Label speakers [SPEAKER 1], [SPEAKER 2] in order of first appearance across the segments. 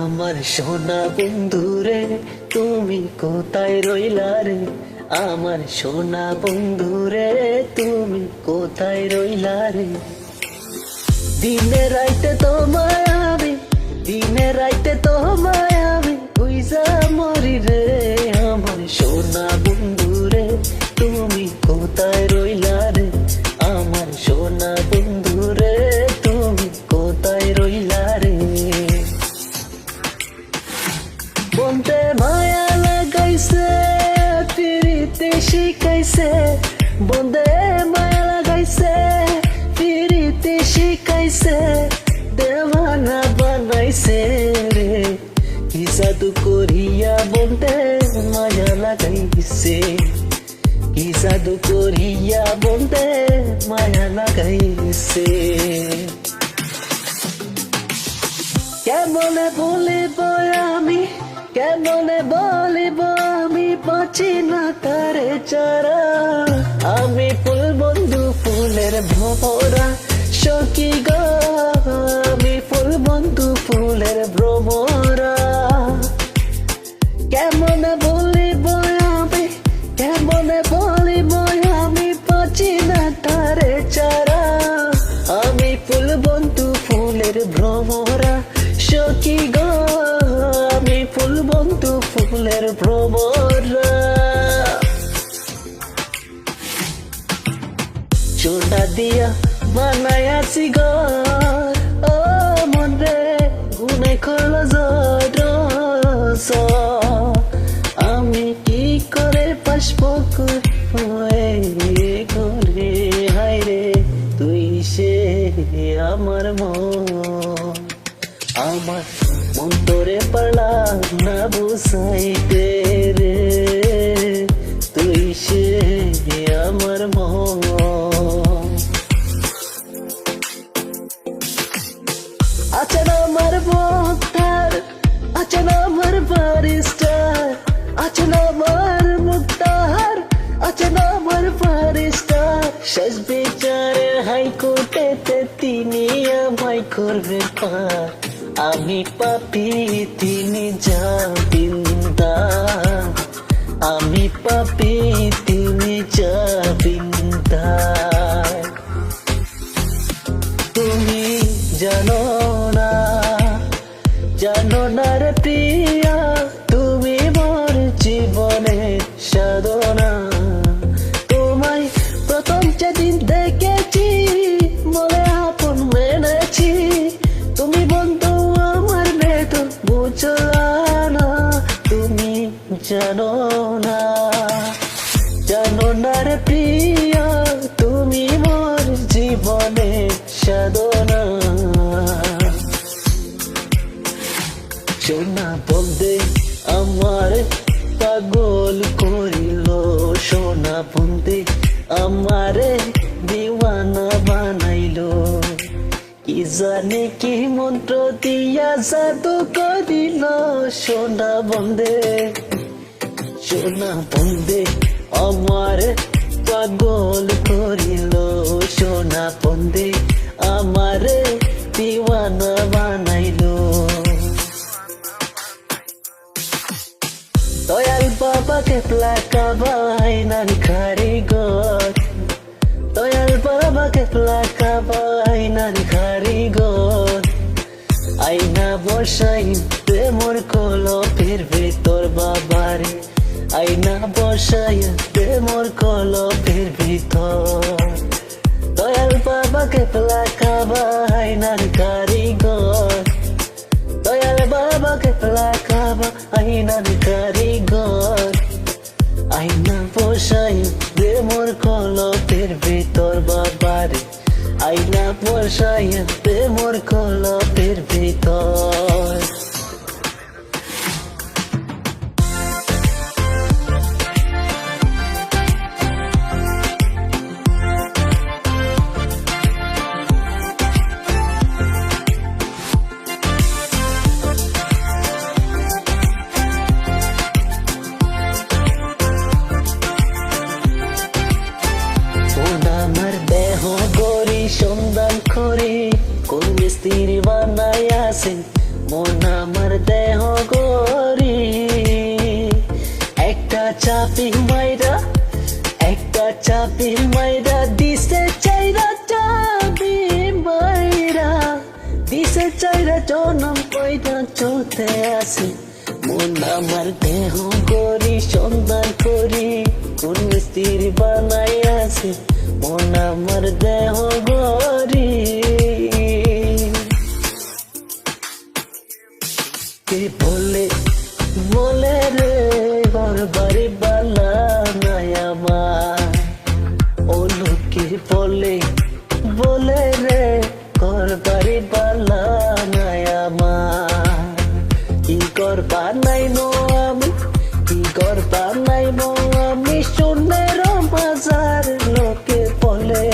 [SPEAKER 1] আমার সোনা বন্ধুরে তুমি কোথায় রইলা রে? আমার সোনা বন্ধুরে তুমি কোথায় রইলা রে? দিনে রাইতে তোমায় আমি, দিনে রাইতে তোমায় আমি বুইঝা মরি রে। আমার সোনা বন্ধুরে তুমি কোথায় রইলা রে? আমার সোনা বন্ধুরে তুমি কোথায় রইলা রে? বলতে মায়া লাগাইছে ফিরিতে শিখাইছে, বলতে মায়া লাগাইছে ফিরিতে শিখাইছে, দেওয়ানা বানাইছে রে। কি জাদু করিয়া বলতে মায়া লাগাইছে, কি জাদু করিয়া বলতে মায়া লাগাইছে। কেমনে বলিব আমি, কেমনে বলিব আমি বাঁচি না তারে চারা। আমি ফুল বন্ধু ফুলের ভ্রমরা সখী গো, আমি ফুল বন্ধু ফুলের ভ্রমরা। কেমনে বলিব আমি, কেমনে বলিব আমি বাঁচি না তারে চারা। আমি ফুল বন্ধু ফুলের ভ্রমরা সখী গো, আমি ফুল বন্ধু ফুলের ভ্রমরা। চোনা দিয়া বানাইয়াছি ঘর, ও মন রে গুনে খোল জড়। আমি কি করে পাসবো করে হায় রে, তুই সে আমার মন। আমার মন তোরে পারলাম না বুঝাইতে রে, তুই সে আমার মন। আছেন আমার মুক্তার, আছেন আমার বারিস্টার, আছেন আমার মুক্তার, আছেন আমার বারিস্টার। শেষ বিচারের হাইকোর্টেতে তিনি আমায় করবে পার। আমি পাপি তিনি জামিনদার, আমি পাপি তিনি জামিনদার। তুমি জানো না, জানো না রে প্রিয়া, তুমি মোর জীবনের সাধনা। তোমায় প্রথম যেদিন দেখেছি মনে আপন মেনেছি, তুমি বন্ধু আমার ভেতর বুঝলা না। তুমি জানো না, জানো না রে প্রিয়া, তুমি মোর জীবনের সাধনা। সোনা বলতে আমার পাগল করিল, সোনা বলতে আমারে দিওয়ানা বানাইলো। কি জানে কি মন্ত্র দিয়া জাদু করিল, সোনা বন্দে, সোনা বন্দে আমারে পাগল করিল, সোনা বন্দে আমারে দিওয়ানা বানাইলো। দয়াল বাবাকে প্লাকা বাইনার কারিগর, দয়াল বাবাকে প্লাকা বাইনার কারিগর। আইনা বসাইতে মোর কলপের ভেতর বাবারে, আইনা বসাইতে মোর কলপের ভিতর। দয়াল বাবাকে প্লাকা বাইনার কারিগর, দয়াল বাবাকে প্লাকা বাইনার কারিগর। আইনা বসাইতে মোর কলপের ভিতর বাবারে, আইনা বসাইতে মোর কলপের ভিতর। সন্ধান করে কোন মিস্ত্রি বানাইয়াছে, মন আমার দেহ চাপি মাইরা দিছে চাইরা চাবি মাইরা দিছে চাইরা জনম কইরা চলতে আসি মন আমার দেহ করি সন্ধান করি কোন মিস্ত্রি বানাই আছে মন আমার দেহ গরি কে বলে বলে রে ঘর বাড়ি বালা নাই আমার ও লোকে বলে বলে রে ঘর বাড়ি বালা নাই আমার কি করবা নাই নো আমি কি করবা নাই নো আমি সোনের বাজার লোকে বলে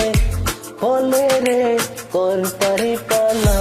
[SPEAKER 1] বলে রে ঘর বাড়ি বালা